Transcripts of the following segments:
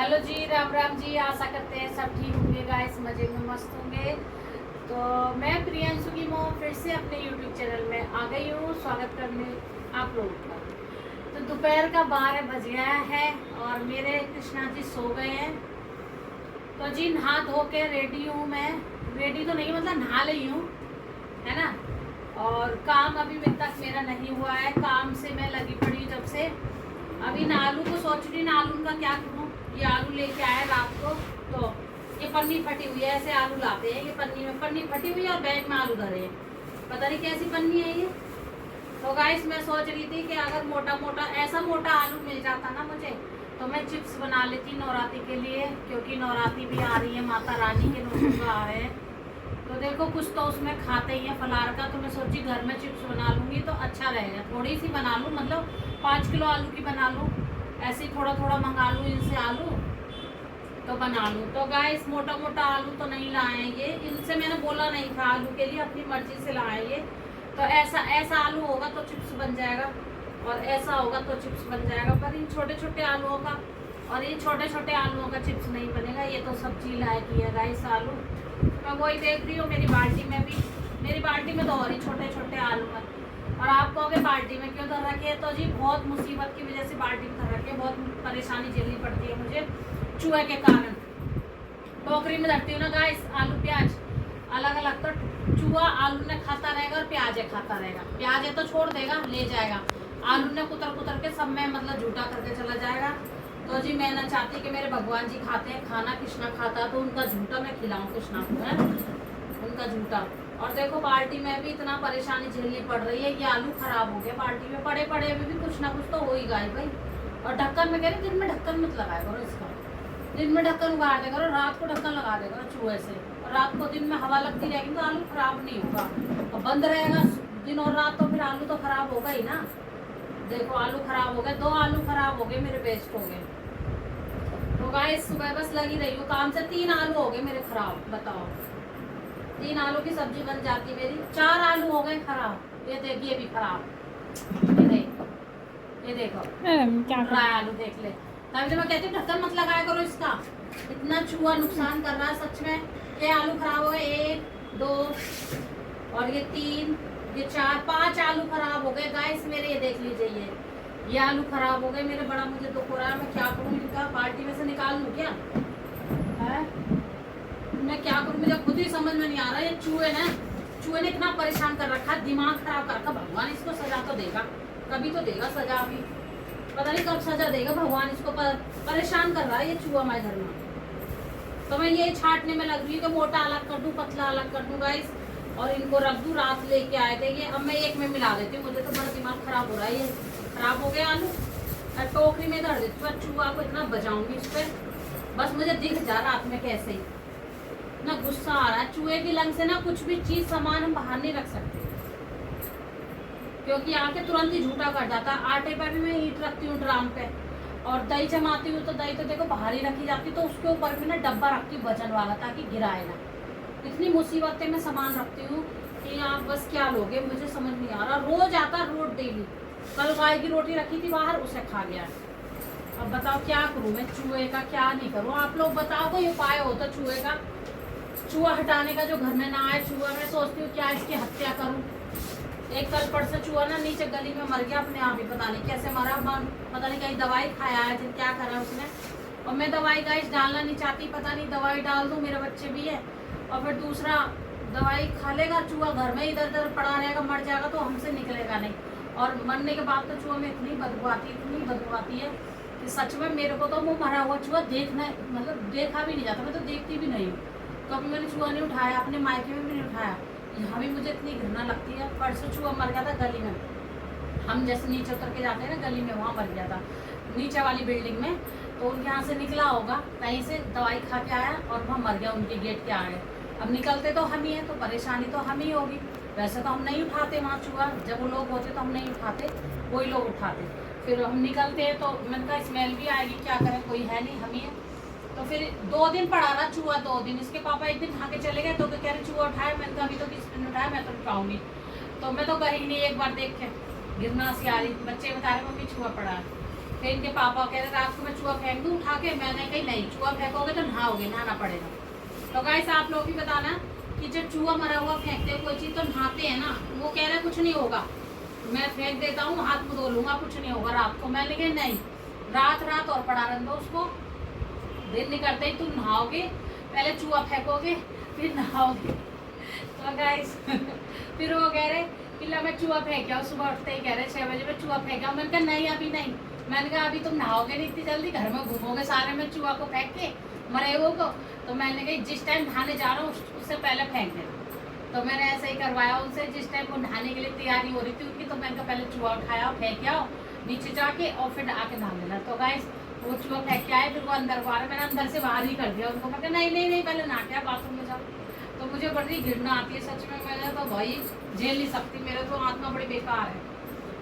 Hello जी, राम राम जी। आशा करते हैं सब ठीक होंगे गाइस, मजे में मस्त होंगे। तो मैं प्रियांशु की मॉम फिर से अपने यूट्यूब चैनल में आ गई हूँ स्वागत करने आप लोगों का। तो दोपहर का 12 बज गया है और मेरे कृष्णा जी सो गए हैं। तो जी नहा धो के रेडी हूँ मैं। रेडी तो नहीं मतलब नहा ली हूँ, है ना। और काम अभी तक मेरा नहीं हुआ है, काम से मैं लगी पड़ी जब से। अभी इन आलू को सोच रही ना आलू का क्या करूँ। ये आलू लेके आए रात को, तो ये पन्नी फटी हुई है। ऐसे आलू लाते हैं, ये पन्नी में पन्नी फटी हुई है और बैग में आलू धरे हैं। पता नहीं कैसी पन्नी है ये। तो गाइस मैं सोच रही थी कि अगर मोटा मोटा ऐसा मोटा आलू मिल जाता ना मुझे, तो मैं चिप्स बना लेती नवरात्रि के लिए, क्योंकि नवरात्रि भी आ रही है, माता रानी के नोटों आ रहे हैं। तो देखो कुछ तो उसमें खाते ही है फलार का, तो मैं सोची घर में चिप्स बना लूँगी तो अच्छा रहेगा। थोड़ी सी बना लूँ, मतलब 5 किलो आलू की बना लूँ। ऐसे ही थोड़ा थोड़ा मंगा लूँ इनसे आलू, तो बना लूँ। तो गाइस मोटा मोटा आलू तो नहीं लाए हैं ये, इनसे मैंने बोला नहीं था आलू के लिए, अपनी मर्जी से लाए ये। तो ऐसा ऐसा आलू होगा तो चिप्स बन जाएगा, और ऐसा होगा तो चिप्स बन जाएगा। पर इन छोटे छोटे आलूओं का और इन छोटे छोटे आलूओं का चिप्स नहीं बनेगा। ये तो सब्जी लायक ही है गाइस आलू। मैं वही देख रही हूँ, मेरी बाल्टी में भी, मेरी बाल्टी में तो और ही छोटे छोटे आलू हैं। और आप कहोगे बाल्टी में क्यों धर रखे है, तो जी बहुत मुसीबत की वजह से बाल्टी में धर रखे, बहुत परेशानी झेलनी पड़ती है मुझे चूहे के कारण। टोकरी में धरती हूँ ना गाइस आलू प्याज अलग अलग, तो चूहा आलू ने खाता रहेगा और प्याज है खाता रहेगा। प्याज है तो छोड़ देगा, ले जाएगा। आलू ने कुतर कुतर के सब में मतलब झूठा करके चला जाएगा। तो जी मैं ना चाहती कि मेरे भगवान जी खाते हैं खाना, कृष्णा खाता, तो उनका झूठा मैं खिलाऊं कृष्णा को, है उनका झूठा। और देखो बाल्टी में भी इतना परेशानी झेलनी पड़ रही है, ये आलू खराब हो गए बाल्टी में पड़े पड़े, अभी भी कुछ ना कुछ तो हो ही गए भाई। और ढक्कन में कह रहे दिन में ढक्कन मत लगाया करो इसका, दिन में ढक्कन उगाड़ दे करो, रात को ढक्कन लगा दे करो चूहे से। और रात को दिन में हवा लगती रहेगी तो आलू खराब नहीं होगा, और बंद रहेगा दिन और रात तो फिर आलू तो खराब होगा ही ना। देखो आलू खराब हो गए, 2 आलू खराब हो गए मेरे, वेस्ट हो गए। तो गाइस सुबह बस लगी रही हूँ काम से, 3 आलू हो गए मेरे खराब। बताओ 3 आलू की सब्जी बन जाती मेरी, 4 आलू हो गए खराब। ये देखिए भी खराब, ये देखो क्या रहा है आलू, देख ले। तभी तो मैं कहती हूँ ढक्कन मत लगाया करो इसका, इतना चूहा नुकसान कर रहा है सच में। ये आलू खराब हो गए, 1 2 और ये 3 ये 4 5 आलू खराब हो गए गाइस मेरे। ये देख लीजिए ये आलू खराब हो गए मेरे। बड़ा मुझे दुख हो रहा है, मैं क्या करूँ इनका, बाल्टी में से निकाल लूँ क्या है? मैं क्या करूँ, मुझे खुद ही समझ में नहीं आ रहा। ये चूहे ने इतना परेशान कर रखा, दिमाग खराब कर रखा। भगवान इसको सजा तो देगा, कभी तो देगा सजा अभी, पता नहीं कब सजा देगा भगवान। इसको परेशान कर रहा है ये चूहा हमारे घर में। तो मैं ये छाटने में लग रही हूँ कि मोटा अलग कर दूँ, पतला अलग कर दूँ गाइस, और इनको रख दूँ। रात लेके आए थे ये, अब मैं एक में मिला देती हूँ। मुझे तो बड़ा दिमाग खराब हो रहा है, ये खराब हो गया आलू। टोकरी में धर देती हूँ, चूहा को इतना बजाऊंगी इस पर, बस मुझे दिख जा रात में कैसे ही ना गुस्सा आ रहा है। चूहे की लंग से ना कुछ भी चीज सामान हम बाहर नहीं रख सकते, क्योंकि आके तुरंत ही झूठा कर जाता है। आटे पे भी मैं ईंट रखती हूँ ड्राम पे, और दही जमाती हूँ तो दही तो देखो बाहर ही रखी जाती, तो उसके ऊपर भी ना डब्बा रखती हूँ वजन वाला, ताकि गिराए ना। इतनी मुसीबतें में सामान रखती हूँ कि आप बस क्या लोगे, मुझे समझ नहीं आ रहा। रोज आता रोज डेली। कल गाय की रोटी रखी थी बाहर, उसे खा गया। अब बताओ क्या करूँ मैं चूहे का, क्या नहीं करूँ। आप लोग बताओ कोई उपाय हो तो चूहे का, चूहा हटाने का, जो घर में ना आए चूहा। मैं सोचती हूँ क्या इसकी हत्या करूँ। एक कल परसों चूहा ना नीचे गली में मर गया अपने आप ही, पता नहीं कैसे मरा। पता नहीं कहीं दवाई खाया है फिर क्या करा उसने। और मैं दवाई गाइस डालना नहीं चाहती, पता नहीं दवाई डाल दूँ, मेरे बच्चे भी है, और फिर दूसरा दवाई खा लेगा चूहा, घर में इधर उधर पड़ा रहेगा, मर जाएगा तो हमसे निकलेगा नहीं। और मरने के बाद तो चूहा में इतनी बदबू आती है कि सच में मेरे को तो वो मरा हुआ चूहा देखना मतलब देखा भी नहीं जाता, मैं तो देखती भी नहीं हूँ। कभी मैंने चूहा नहीं उठाया, अपने मायके में भी नहीं उठाया। यहाँ भी मुझे इतनी घृणा लगती है। परसों चूहा मर गया था गली में, हम जैसे नीचे उतर के जाते हैं ना गली में, वहाँ मर गया था नीचे वाली बिल्डिंग में। तो उनके यहाँ से निकला होगा कहीं से, दवाई खा के आया और वहाँ मर गया उनके गेट के आगे। अब निकलते तो हम ही हैं, तो परेशानी तो हम ही होगी। वैसे तो हम नहीं उठाते वहाँ चूहा, जब वो लोग होते तो हम नहीं उठाते, कोई लोग उठाते। फिर हम निकलते हैं तो मैंने कहा स्मेल भी आएगी, क्या करें, कोई है नहीं, हम ही है। तो फिर 2 दिन पड़ा रहा चूहा, 2 दिन। इसके पापा एक दिन खा के चले गए, तो कह रहे चूहा उठाए। मैंने कहा अभी तो किसी ने उठाया, मैं तो उठाऊंगी। तो मैं तो गई नहीं, एक बार देख के गिरना सी आ रही, बच्चे बता रहे मम्मी चूहा पड़ा है। फिर इनके पापा कह रहे रात को मैं चूहा फेंक दूँ उठा के। मैंने कही नहीं, चूहा फेंकोगे तो नहाओगे, नहाना पड़ेगा। तो गाइस आप लोग भी बताना कि जब चूहा मरा हुआ फेंकते कोई चीज़ तो नहाते हैं ना। वो कह रहे कुछ नहीं होगा, मैं फेंक देता हूँ, हाथ मुँह धो लूँगा, कुछ नहीं होगा रात को। मैंने कहा नहीं, रात और पड़ा रहने दो उसको। दिन निकलते ही तुम नहाओगे, पहले चूहा फेंकोगे फिर नहाओगे। तो गाइस फिर वो कह रहे कि ला मैं चूहा फेंक आओ। सुबह उठते ही कह रहे 6 बजे मैं चूहा फेंक आओ। मैंने कहा नहीं अभी नहीं। मैंने कहा अभी तुम नहाओगे नहीं इतनी जल्दी, घर में घूमोगे सारे में चूहा को फेंक के मरे हुए को। तो मैंने कहा जिस टाइम नहाने जा रहा हूँ उससे पहले फेंक देना। तो मैंने ऐसे ही करवाया उनसे। जिस टाइम वो नहाने के लिए तैयारी हो रही थी उनकी, तो मैंने कहा पहले चूहा उठाया, फेंक आओ नीचे जाके और फिर आके नहा लेना। तो गाइस वो चूहा फेंक के आए, फिर वो अंदर को आ रहे, मैंने अंदर से बाहर ही कर दिया उनको। मैं कहा नहीं पहले नहा के बाथरूम में जाओ। तो मुझे बड़ी घृणा आती है सच में। मैं तो भाई झेल नहीं सकती, मेरे तो आत्मा बड़ी बेकार है।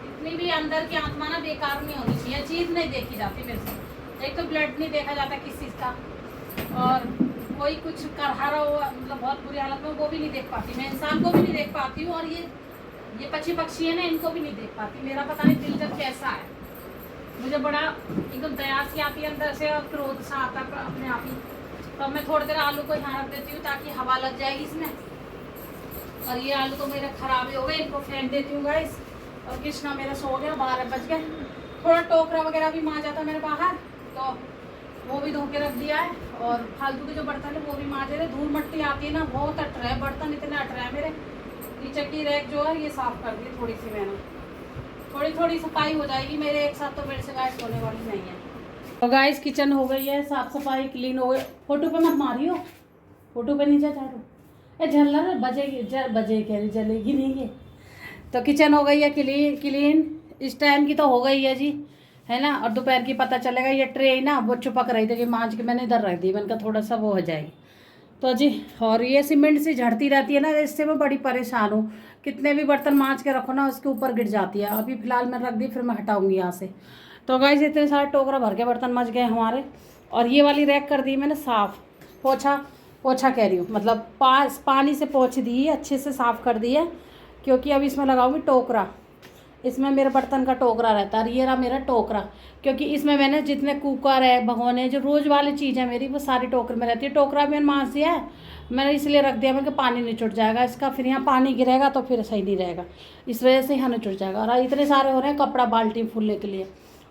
इतनी भी अंदर की आत्मा ना बेकार नहीं होनी चाहिए। चीज़ नहीं देखी जाती मेरे से। एक तो ब्लड नहीं देखा जाता किस चीज़ का, और कोई कुछ कर रहा हो मतलब बहुत बुरी हालत में, वो भी नहीं देख पाती। मैं इंसान को भी नहीं देख पाती हूँ, और ये पक्षी है ना, इनको भी नहीं देख पाती। मेरा पता नहीं दिल जब कैसा है, मुझे बड़ा एकदम दया सी आती है अंदर से और क्रोध सा आता है अपने आप ही। तो मैं थोड़ी देर आलू को यहाँ रख देती हूँ ताकि हवा लग जाएगी इसमें। और ये आलू तो मेरे खराब हो गए, इनको फेंक देती हूँ गाइस। और कृष्णा मेरा सो गया, 12 बज गए। थोड़ा टोकरा वगैरह भी मांजा था मेरे बाहर, तो वो भी धो के रख दिया है। और फालतू के जो बर्तन है वो भी मांजे रहे। धूल मट्टी आती है ना, बहुत अट रहा है बर्तन, इतने अट रहे हैं मेरे। नीचे की रैक जो है ये साफ कर दी थोड़ी सी मैंने। थोड़ी सफाई हो जाएगी मेरे एक साथ, तो मेरे से गाइस होने वाली नहीं है। तो गाइस किचन हो गई है साफ सफाई, क्लीन हो गई। फोटो पे मत मारियो, फोटो पे नहीं जा झाड़ू, ये झल्लर बजेगी, बजे कह रही, जलेगी नहीं ये। तो किचन हो गई है क्लीन इस टाइम की तो हो गई है जी, है ना। और दोपहर की पता चलेगा। ये ट्रे ना वो चिपक रही थी कि मांझ के मैंने इधर रख दी, मैंने कहा थोड़ा सा वो हो जाएगी तो जी। और ये सीमेंट से झड़ती रहती है ना, इससे मैं बड़ी परेशान हूँ। कितने भी बर्तन मांझ के रखो ना उसके ऊपर गिर जाती है। अभी फिलहाल मैं रख दी, फिर मैं हटाऊंगी यहाँ से। तो गाइस इतने सारे टोकरा भर के बर्तन मच गए हमारे। और ये वाली रैक कर दी मैंने साफ़, पोछा कह रही हूँ, मतलब पानी से पोंछ दी है, अच्छे से साफ़ कर दी है। क्योंकि अब इसमें लगाऊंगी टोकरा। इसमें मेरे बर्तन का टोकरा रहता है, और ये रहा मेरा टोकरा। क्योंकि इसमें मैंने जितने कुकर है, भगोने, जो रोज़ वाली चीज़ है मेरी, वो सारी टोकरे में रहती है। टोकरा मैंने मांझ दिया है, मैंने इसलिए रख दिया, मैंने पानी नहीं छुट जाएगा इसका, फिर यहाँ पानी गिरेगा तो फिर सही नहीं रहेगा, इस वजह से यहाँ नहीं छुट जाएगा। और इतने सारे हो रहे हैं कपड़ा बाल्टी फूलने के लिए,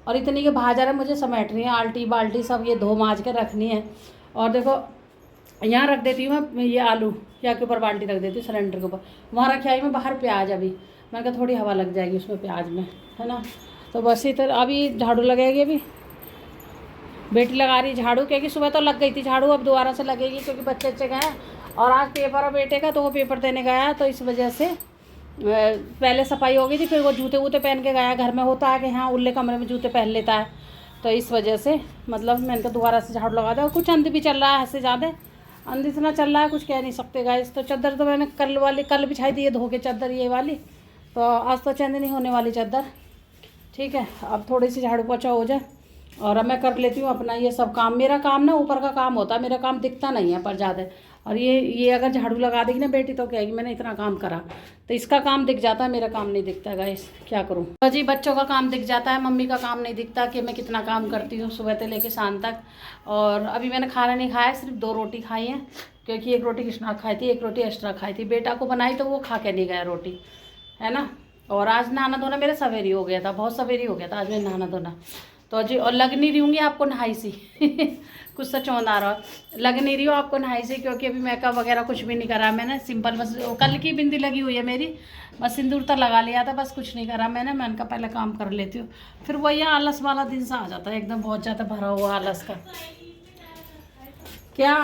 और इतनी के बाजार है मुझे समेट रही है, आल्टी बाल्टी सब ये धो मांझ के रखनी है। और देखो यहाँ रख देती हूँ मैं ये आलू, या के ऊपर बाल्टी रख देती हूँ सिलेंडर के ऊपर। वहाँ रखी आई मैं बाहर प्याज, अभी मैंने कहा थोड़ी हवा लग जाएगी उसमें प्याज में, है ना। तो बस इधर अभी झाड़ू लगेगी, अभी बेटी लगा रही झाड़ू, क्योंकि सुबह तो लग गई थी झाड़ू, अब दोबारा से लगेगी क्योंकि बच्चे गए। और आज पेपर है बेटे का, तो वो पेपर देने गया, तो इस वजह से पहले सफाई हो गई थी, फिर वो जूते वूते पहन के गया। घर में होता है कि हाँ उल्ले कमरे में जूते पहन लेता है, तो इस वजह से मतलब मैंने कहा दोबारा से झाड़ू लगा दो। कुछ अंधी भी चल रहा है, ऐसे ज़्यादा अंधी इतना चल रहा है कुछ कह नहीं सकते गाइस। तो चादर तो मैंने कल बिछाई दी है धो के चादर ये वाली, तो आज तो चेंज नहीं होने वाली चादर, ठीक है। अब थोड़ी सी झाड़ू पोछा हो जाए और अब मैं कर लेती हूँ अपना ये सब काम। मेरा काम ना ऊपर का काम होता है, मेरा काम दिखता नहीं है पर ज़्यादा। और ये अगर झाड़ू लगा देगी ना बेटी तो कहेगी मैंने इतना काम करा, तो इसका काम दिख जाता है, मेरा काम नहीं दिखता गाइस, क्या करूँ। तो जी बच्चों का काम दिख जाता है, मम्मी का काम नहीं दिखता कि मैं कितना काम करती हूँ सुबह से लेकर शाम तक। और अभी मैंने खाना नहीं खाया, सिर्फ 2 रोटी खाई हैं, क्योंकि 1 रोटी कृष्णा खाई थी, 1 रोटी एक्स्ट्रा खाई थी। बेटा को बनाई तो वो खा के नहीं गया रोटी, है ना। और आज नहाना धोना मेरा सवेरी हो गया था, बहुत सवेरी हो गया था आज मेरा नहाना धोना। तो जी और लग नहीं रही हूँगी आपको नहाई सी कुछ सच होना आ रहा, लग नहीं रही हो आपको नहाई सी, क्योंकि अभी मेकअप वगैरह कुछ भी नहीं करा मैंने। सिंपल बस कल की बिंदी लगी हुई है मेरी, बस सिंदूर तक लगा लिया था, बस कुछ नहीं करा मैंने कहा पहले काम कर लेती हूँ। फिर वही आलस वाला दिन सा आ जाता है, एकदम बहुत ज़्यादा भरा हुआ आलस का। क्या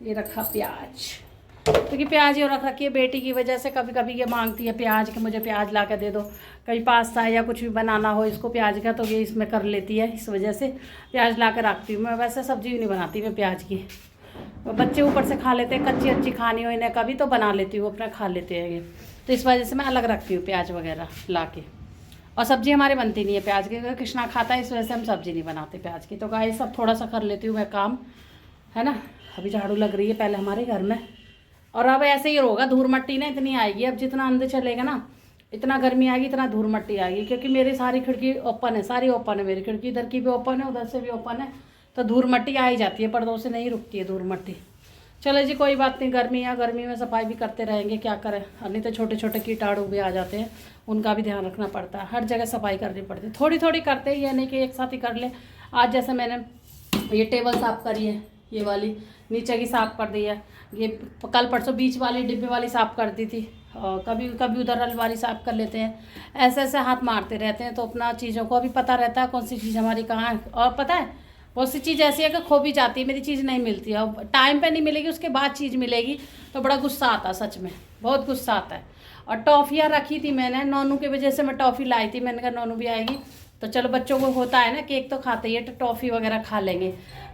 ये रखा प्याज, क्योंकि प्याज ये रख रखी है बेटी की वजह से। कभी कभी ये मांगती है प्याज कि मुझे प्याज ला के दे दो, कहीं पास्ता या कुछ भी बनाना हो इसको प्याज का, तो ये इसमें कर लेती है, इस वजह से प्याज ला के रखती हूँ मैं। वैसे सब्जी भी नहीं बनाती मैं प्याज की, बच्चे ऊपर से खा लेते हैं, कच्ची अच्छी खानी हो इन्हें कभी तो बना लेती हूँ, अपना खा लेते हैं ये, तो इस वजह से मैं अलग रखती हूँ प्याज वगैरह ला के। और सब्जी हमारे बनती नहीं है प्याज की, क्योंकि कृष्णा खाता है, इस वजह से हम सब्जी नहीं बनाते प्याज की। तो गाइस सब थोड़ा सा कर लेती हूँ मैं काम, है ना। अभी झाड़ू लग रही है पहले हमारे घर में, और अब ऐसे ही होगा, धूल मट्टी ना इतनी आएगी अब, जितना अंदर चलेगा ना इतना गर्मी आएगी, इतना धूल मट्टी आएगी, क्योंकि मेरी सारी खिड़की ओपन है, सारी ओपन है मेरी खिड़की, इधर की भी ओपन है, उधर से भी ओपन है, तो धूल मट्टी आ ही जाती है, पर्दों से नहीं रुकती है धूल मट्टी। चलो जी कोई बात नहीं, गर्मी है, गर्मी में सफाई भी करते रहेंगे, क्या करें, और नहीं तो छोटे छोटे कीटाणु भी आ जाते हैं, उनका भी ध्यान रखना पड़ता है, हर जगह सफाई करनी पड़ती है, थोड़ी थोड़ी करते ही है, नहीं कि एक साथ ही कर ले। आज जैसे मैंने ये टेबल साफ़ करी है, ये वाली नीचे की साफ़ कर दी है, ये कल परसों बीच वाली डिब्बे वाली साफ़ कर दी थी, और कभी कभी उधर अलमारी साफ़ कर लेते हैं, ऐसे ऐसे हाथ मारते रहते हैं, तो अपना चीज़ों को भी पता रहता है कौन सी चीज़ हमारी कहाँ है। और पता है बहुत सी चीज़ ऐसी है कि खो भी जाती है, मेरी चीज़ नहीं मिलती है, और टाइम पे नहीं मिलेगी, उसके बाद चीज़ मिलेगी तो बड़ा गुस्सा आता है, सच में बहुत गुस्सा आता है। और टॉफ़ियाँ रखी थी मैंने, नोनू की वजह से मैं टॉफ़ी लाई थी, मैंने कहा नोनू भी आएगी तो चलो बच्चों को होता है ना, केक तो खाते ही है, तो टॉफ़ी वगैरह खा लेंगे।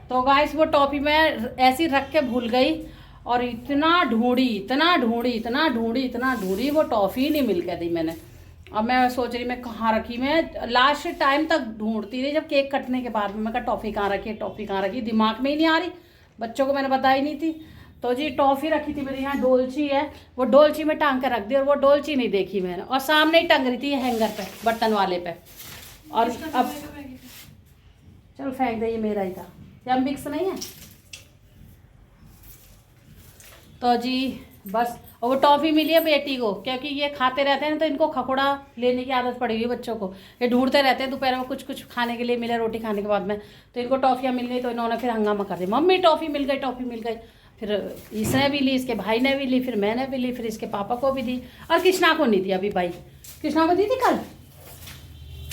तो गाइस वो टॉफ़ी मैं ऐसी रख के भूल गई, और इतना ढूंढी इतना ढूंढी इतना ढूंढी इतना ढूंढी, वो टॉफ़ी नहीं मिल के दी मैंने। अब मैं सोच रही मैं कहाँ रखी, मैं लास्ट टाइम तक ढूंढती रही, जब केक कटने के बाद में मैं कहा टॉफ़ी कहाँ रखी, टॉफ़ी कहाँ रखी, दिमाग में ही नहीं आ रही, बच्चों को मैंने बताई नहीं थी। तो जी टॉफ़ी रखी थी मेरे यहाँ, डोलची है, वो डोलची में टांग के रख दी, और वो डोलची नहीं देखी मैंने, और सामने ही टंग रही थी हैंगर पे, बर्तन वाले पे। और अब चल फेंक दे, ये मेरा ही था, क्या मिक्स नहीं है। तो जी बस, और वो टॉफ़ी मिली है बेटी को, क्योंकि ये खाते रहते हैं तो इनको खकोड़ा लेने की आदत पड़ी हुई है बच्चों को, ये ढूंढते रहते हैं दोपहर में कुछ कुछ खाने के लिए मिले, रोटी खाने के बाद में, तो इनको टॉफ़ियाँ मिल गई, तो इन्होंने फिर हंगामा कर दिया, मम्मी टॉफ़ी मिल गई, टॉफ़ी मिल गई। फिर इसने भी ली, इसके भाई ने भी ली, फिर मैंने भी ली, फिर इसके पापा को भी दी, और कृष्णा को नहीं दी अभी भाई, कृष्णा को दी थी कल,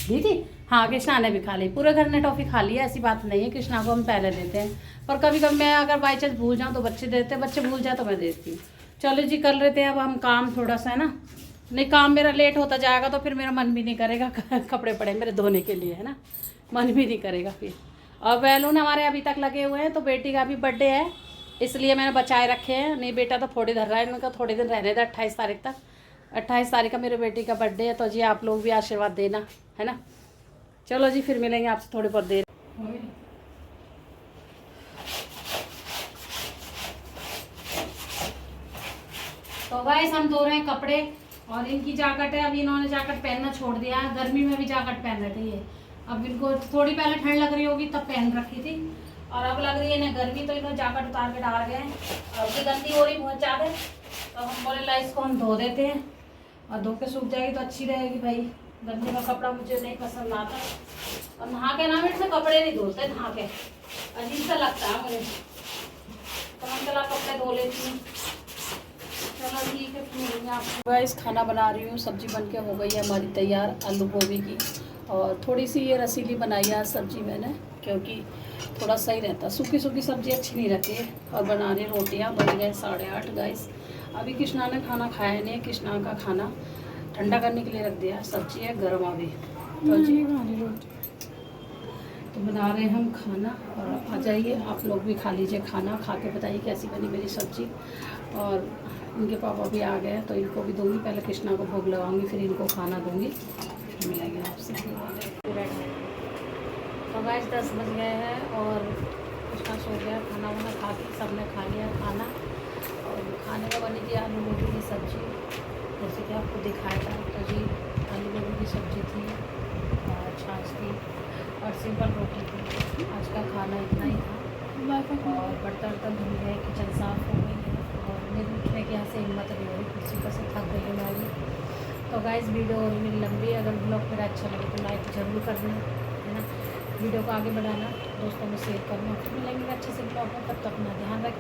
दी थी, हाँ कृष्णा ने भी खा ली, पूरे घर ने टॉफ़ी खा ली है, ऐसी बात नहीं है, कृष्णा को हम पहले देते हैं, पर कभी कभी मैं अगर बाई चांस भूल जाऊँ तो बच्चे देते हैं, बच्चे भूल जाए तो मैं देती हूँ। चलो जी कर लेते हैं अब हम काम थोड़ा सा, है ना, नहीं काम मेरा लेट होता जाएगा तो फिर मेरा मन भी नहीं करेगा कपड़े पड़े मेरे धोने के लिए, है ना, मन भी नहीं करेगा फिर। और बैलून हमारे अभी तक लगे हुए हैं, तो बेटी का भी बर्थडे है इसलिए मैंने बचाए रखे हैं, नहीं बेटा तो थोड़ी धर रहा है, इनका थोड़े दिन रहने था 28 तारीख तक, 28 तारीख का मेरे बेटी का बर्थडे है, तो जी आप लोग भी आशीर्वाद देना, है ना। चलो जी फिर मिलेंगे आपसे थोड़ी बहुत देर। तो गाइस हम धो रहे हैं कपड़े, और इनकी जैकेट है, अभी इन्होंने जैकेट पहनना छोड़ दिया है, गर्मी में भी जैकेट पहन रहे थे ये, अब इनको थोड़ी पहले ठंड लग रही होगी तब पहन रखी थी, और अब लग रही है ना गर्मी, तो इन्होंने जैकेट उतार के डाल गए, अब ये गंदी हो रही बहुत ज़्यादा, तो हम बोले ला इसको हम धो देते हैं, और धो के सूख जाएगी तो अच्छी रहेगी भाई, गंदे का कपड़ा मुझे नहीं पसंद आता, और नहा के ना मेरे से कपड़े नहीं धोते, नहा के अजीब सा लगता है मुझे, तो हम चला कपड़े धो लेती हूँ। चलो ठीक है फिर मिलेंगे आपको। गाइस खाना बना रही हूँ, सब्जी बन के हो गई है हमारी तैयार, आलू गोभी की, और थोड़ी सी ये रसीली बनाई है सब्जी मैंने, क्योंकि थोड़ा सही रहता, सूखी सूखी सब्जी अच्छी नहीं रहती है। और बना रही रोटियाँ, बन गए 8:30 गाइस। अभी कृष्णा ने खाना खाया नहीं, कृष्णा का खाना ठंडा करने के लिए रख दिया, सब्जी है गर्म अभी, तो जी रोटी तो बना रहे हैं हम खाना, और आ जाइए आप लोग भी खा लीजिए खाना, खा के बताइए कैसी बनी मेरी सब्जी। और इनके पापा भी आ गए तो इनको भी दूंगी, पहले कृष्णा को भोग लगाऊंगी, फिर इनको खाना दूंगी, फिर मिलेंगे आपसे। तो गाइस 10 बज गए हैं, और कृष्णा सो गया, खाना वाना खा के सबने खा लिया खाना, और खाने में बनी थी आलू गोभी की सब्जी, जैसे कि आपको दिखाया था, तो जी आलू गोभी की सब्जी थी, और छाछ थी, और सिंपल रोटी थी। आज का खाना इतना ही था, और बर्तन धुल गए, किचन साफ़ हो गई है, और मेरी उठने की यहाँ से हिम्मत नहीं हो रही, कुर्सी पर से थक गई मैं भी। तो गाइस वीडियो और मेरी लंबी है, अगर ब्लॉग मेरा अच्छा लगे तो लाइक ज़रूर कर देना, है ना, वीडियो को आगे बढ़ाना, दोस्तों में शेयर करना। फिर मिलेंगे अच्छे से ब्लॉग में, तब तक अपना ध्यान रखें।